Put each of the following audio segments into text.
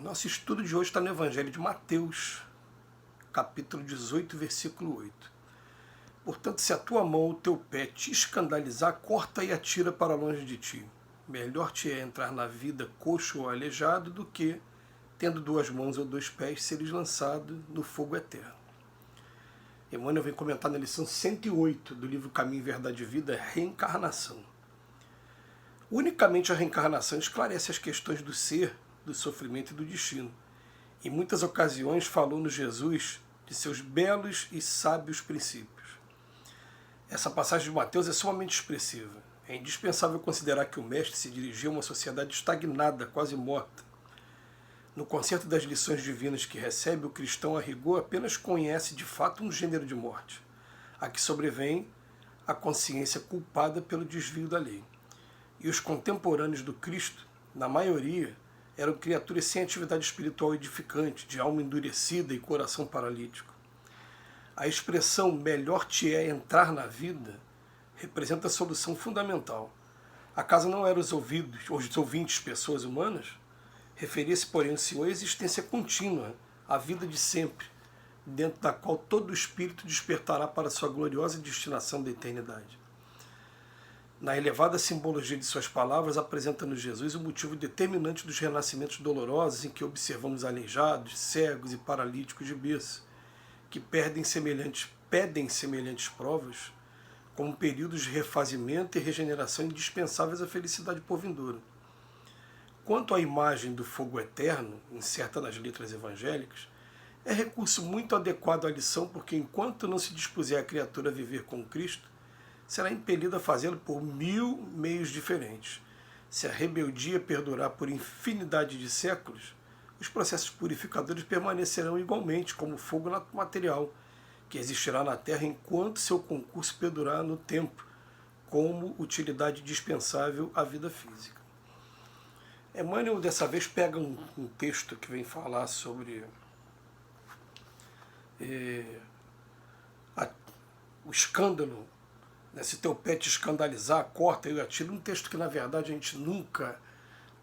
Nosso estudo de hoje está no Evangelho de Mateus, capítulo 18, versículo 8. Portanto, se a tua mão ou o teu pé te escandalizar, corta e atira para longe de ti. Melhor te é entrar na vida coxo ou aleijado do que, tendo duas mãos ou dois pés, seres lançado no fogo eterno. Emmanuel vem comentar na lição 108 do livro Caminho, Verdade e Vida, Reencarnação. Unicamente a reencarnação esclarece as questões do ser, do sofrimento e do destino. Em muitas ocasiões falou-nos Jesus de seus belos e sábios princípios. Essa passagem de Mateus é sumamente expressiva. É indispensável considerar que o mestre se dirigia a uma sociedade estagnada, quase morta. No concerto das lições divinas que recebe, o cristão a rigor apenas conhece de fato um gênero de morte, a que sobrevém a consciência culpada pelo desvio da lei. E os contemporâneos do Cristo, na maioria, eram criaturas sem atividade espiritual edificante, de alma endurecida e coração paralítico. A expressão melhor te é entrar na vida representa a solução fundamental. Acaso não eram os ouvintes pessoas humanas? Referia-se, porém, o Senhor à existência contínua, à vida de sempre, dentro da qual todo espírito despertará para sua gloriosa destinação da eternidade. Na elevada simbologia de suas palavras, apresenta-nos Jesus o motivo determinante dos renascimentos dolorosos em que observamos aleijados, cegos e paralíticos de berço, que pedem semelhantes provas como períodos de refazimento e regeneração indispensáveis à felicidade por vindoura. Quanto à imagem do fogo eterno, incerta nas letras evangélicas, é recurso muito adequado à lição, porque enquanto não se dispuser a criatura a viver com Cristo, será impelida a fazê-lo por 1000 meios diferentes. Se a rebeldia perdurar por infinidade de séculos, os processos purificadores permanecerão igualmente como fogo material, que existirá na Terra enquanto seu concurso perdurar no tempo, como utilidade dispensável à vida física. Emmanuel, dessa vez, pega um texto que vem falar sobre o escândalo. Se teu pé te escandalizar, corta e atira. Um texto que, na verdade, a gente nunca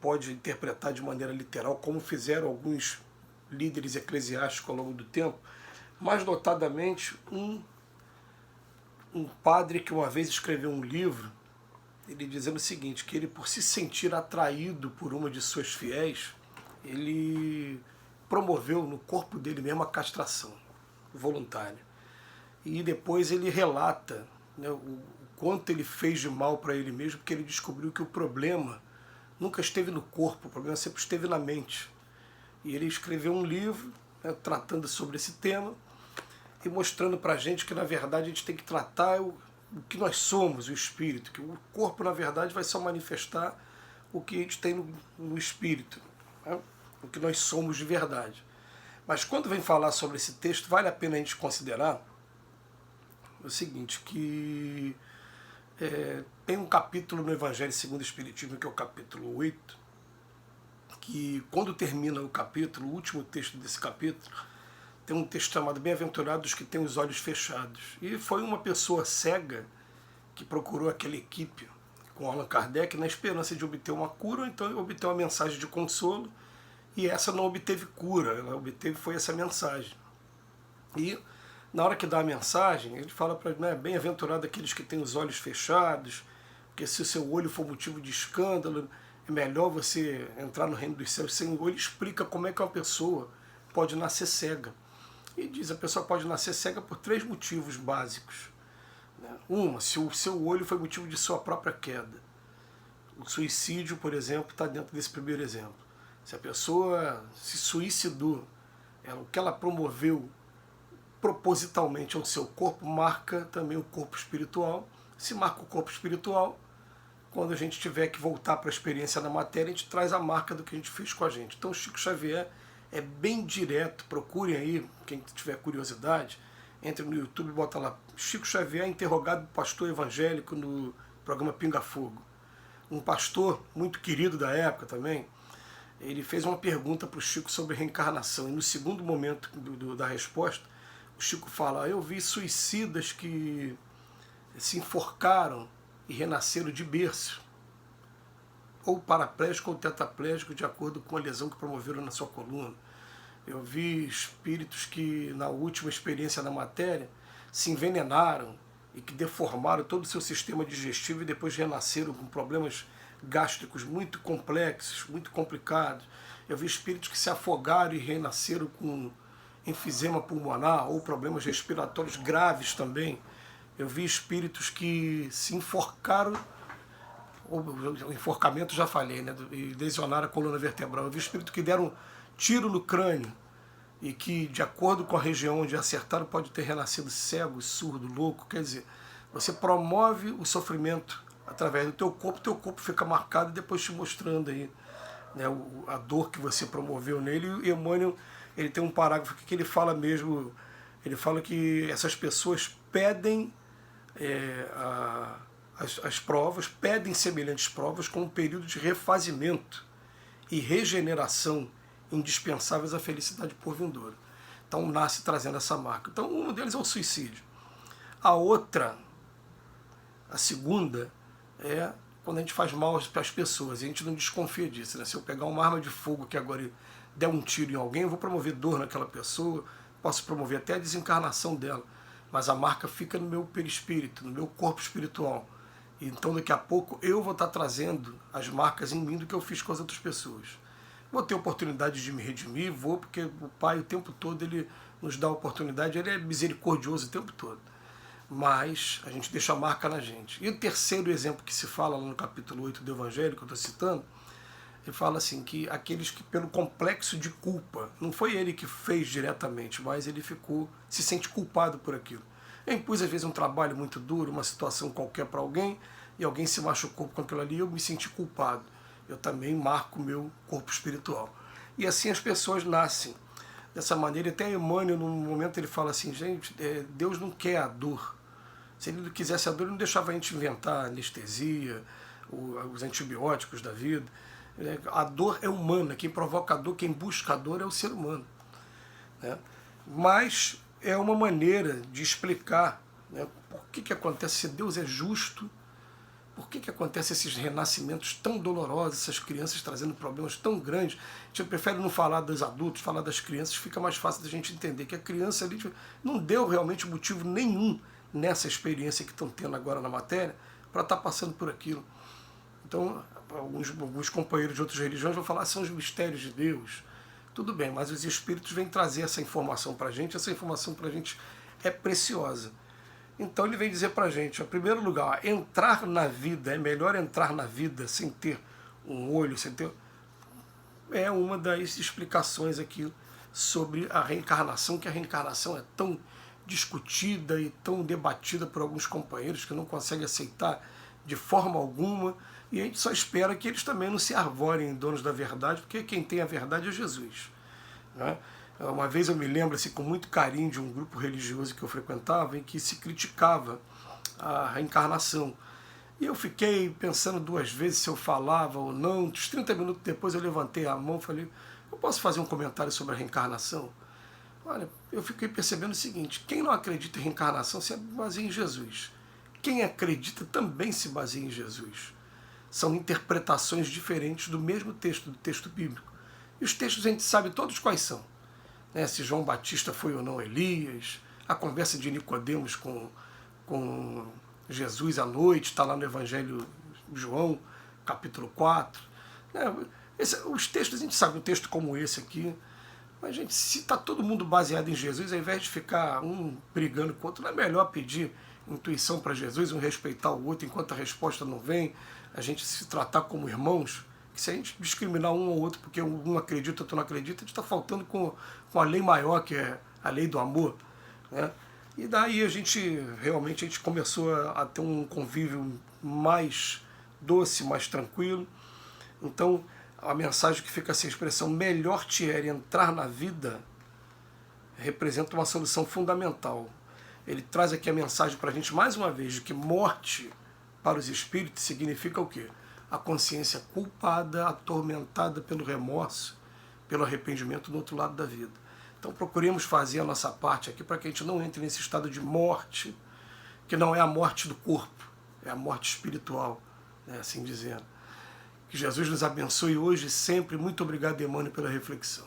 pode interpretar de maneira literal, como fizeram alguns líderes eclesiásticos ao longo do tempo, mas, notadamente, um padre que uma vez escreveu um livro, ele dizendo o seguinte, que ele, por se sentir atraído por uma de suas fiéis, ele promoveu no corpo dele mesmo a castração voluntária. E depois ele relata, né, o quanto ele fez de mal para ele mesmo, porque ele descobriu que o problema nunca esteve no corpo, o problema sempre esteve na mente. E ele escreveu um livro, né, tratando sobre esse tema e mostrando para a gente que, na verdade, a gente tem que tratar o que nós somos, o espírito, que o corpo, na verdade, vai só manifestar o que a gente tem no espírito, né, o que nós somos de verdade. Mas quando vem falar sobre esse texto, vale a pena a gente considerar o seguinte, que tem um capítulo no Evangelho segundo o Espiritismo, que é o capítulo 8, que quando termina o capítulo, o último texto desse capítulo, tem um texto chamado Bem-aventurados que têm os olhos fechados. E foi uma pessoa cega que procurou aquela equipe com Allan Kardec na esperança de obter uma cura, ou então obter uma mensagem de consolo, e essa não obteve cura, ela obteve foi essa mensagem. E na hora que dá a mensagem, ele fala para ele, bem-aventurado aqueles que têm os olhos fechados, porque se o seu olho for motivo de escândalo, é melhor você entrar no reino dos céus sem olho. Ele explica como é que uma pessoa pode nascer cega. E diz, a pessoa pode nascer cega por 3 motivos básicos. Uma, se o seu olho foi motivo de sua própria queda. O suicídio, por exemplo, está dentro desse primeiro exemplo. Se a pessoa se suicidou, o que ela promoveu propositalmente ao seu corpo, marca também o corpo espiritual. Se marca o corpo espiritual, quando a gente tiver que voltar para a experiência na matéria, a gente traz a marca do que a gente fez com a gente. Então, Chico Xavier é bem direto, procurem aí, quem tiver curiosidade, entre no YouTube e bota lá, Chico Xavier interrogado pastor evangélico no programa Pinga Fogo. Um pastor muito querido da época também, ele fez uma pergunta para o Chico sobre reencarnação, e no segundo momento da resposta, o Chico fala, eu vi suicidas que se enforcaram e renasceram de berço. ou paraplégico ou tetraplégico, de acordo com a lesão que promoveram na sua coluna. Eu vi espíritos que, na última experiência na matéria, se envenenaram e que deformaram todo o seu sistema digestivo e depois renasceram com problemas gástricos muito complexos, muito complicados. Eu vi espíritos que se afogaram e renasceram com enfisema pulmonar ou problemas respiratórios graves também. Eu vi espíritos que se enforcaram, o enforcamento já falei, né, e lesionaram a coluna vertebral. Eu vi espíritos que deram tiro no crânio e que, de acordo com a região onde acertaram, pode ter renascido cego, surdo, louco. Quer dizer, você promove o sofrimento através do teu corpo fica marcado e depois te mostrando aí, né, a dor que você promoveu nele. E o Emmanuel, ele tem um parágrafo que ele fala mesmo, ele fala que essas pessoas pedem as provas, pedem semelhantes provas com um período de refazimento e regeneração indispensáveis à felicidade por vindoura. Então nasce trazendo essa marca. Então um deles é o suicídio. A outra, a segunda, é quando a gente faz mal para as pessoas, e a gente não desconfia disso, né? Se eu pegar uma arma de fogo que agora der um tiro em alguém, eu vou promover dor naquela pessoa, posso promover até a desencarnação dela, mas a marca fica no meu perispírito, no meu corpo espiritual. Então daqui a pouco eu vou estar trazendo as marcas em mim do que eu fiz com as outras pessoas. Vou ter oportunidade de me redimir, vou, porque o Pai o tempo todo ele nos dá a oportunidade, ele é misericordioso o tempo todo. Mas a gente deixa a marca na gente. E o terceiro exemplo que se fala lá no capítulo 8 do Evangelho, que eu estou citando, ele fala assim, que aqueles que pelo complexo de culpa, não foi ele que fez diretamente, mas ele se sente culpado por aquilo. Eu impus às vezes um trabalho muito duro, uma situação qualquer para alguém, e alguém se machucou com aquilo ali, eu me senti culpado. Eu também marco o meu corpo espiritual. E assim as pessoas nascem. Dessa maneira, até Emmanuel, num momento, ele fala assim, gente, Deus não quer a dor. Se ele não quisesse a dor, ele não deixava a gente inventar anestesia, os antibióticos da vida. A dor é humana, quem provoca a dor, quem busca a dor é o ser humano. Né? Mas é uma maneira de explicar, né, por que acontece, se Deus é justo, por que acontecem esses renascimentos tão dolorosos, essas crianças trazendo problemas tão grandes. A gente prefere não falar dos adultos, falar das crianças, fica mais fácil da gente entender que a criança ali não deu realmente motivo nenhum nessa experiência que estão tendo agora na matéria para estar passando por aquilo. Então, alguns companheiros de outras religiões vão falar, são os mistérios de Deus. Tudo bem, mas os espíritos vêm trazer essa informação para a gente, essa informação para a gente é preciosa. Então ele vem dizer para a gente, em primeiro lugar, entrar na vida, é melhor entrar na vida sem ter um olho, sem ter... É uma das explicações aqui sobre a reencarnação, que a reencarnação é tão discutida e tão debatida por alguns companheiros que não conseguem aceitar de forma alguma, e a gente só espera que eles também não se arvorem donos da verdade, porque quem tem a verdade é Jesus. Né? Uma vez eu me lembro assim, com muito carinho de um grupo religioso que eu frequentava em que se criticava a reencarnação. E eu fiquei pensando duas vezes se eu falava ou não. Uns 30 minutos depois eu levantei a mão e falei, eu posso fazer um comentário sobre a reencarnação? Olha, eu fiquei percebendo o seguinte, quem não acredita em reencarnação se baseia em Jesus. Quem acredita também se baseia em Jesus. São interpretações diferentes do mesmo texto, do texto bíblico. E os textos a gente sabe todos quais são. Né, se João Batista foi ou não Elias, a conversa de Nicodemos com Jesus à noite, está lá no Evangelho de João, capítulo 4. Né, os textos, a gente sabe, um texto como esse aqui, mas gente, se está todo mundo baseado em Jesus, ao invés de ficar um brigando com o outro, não é melhor pedir intuição para Jesus, um respeitar o outro enquanto a resposta não vem, a gente se tratar como irmãos? Que se a gente discriminar um ou outro porque um acredita, outro não acredita, a gente está faltando com a lei maior, que é a lei do amor. Né? E daí a gente realmente começou a ter um convívio mais doce, mais tranquilo. Então a mensagem que fica assim, a expressão melhor te é entrar na vida, representa uma solução fundamental. Ele traz aqui a mensagem para a gente mais uma vez de que morte para os espíritos significa o quê? A consciência culpada, atormentada pelo remorso, pelo arrependimento do outro lado da vida. Então procuremos fazer a nossa parte aqui para que a gente não entre nesse estado de morte, que não é a morte do corpo, é a morte espiritual, né, assim dizendo. Que Jesus nos abençoe hoje e sempre. Muito obrigado, Emmanuel, pela reflexão.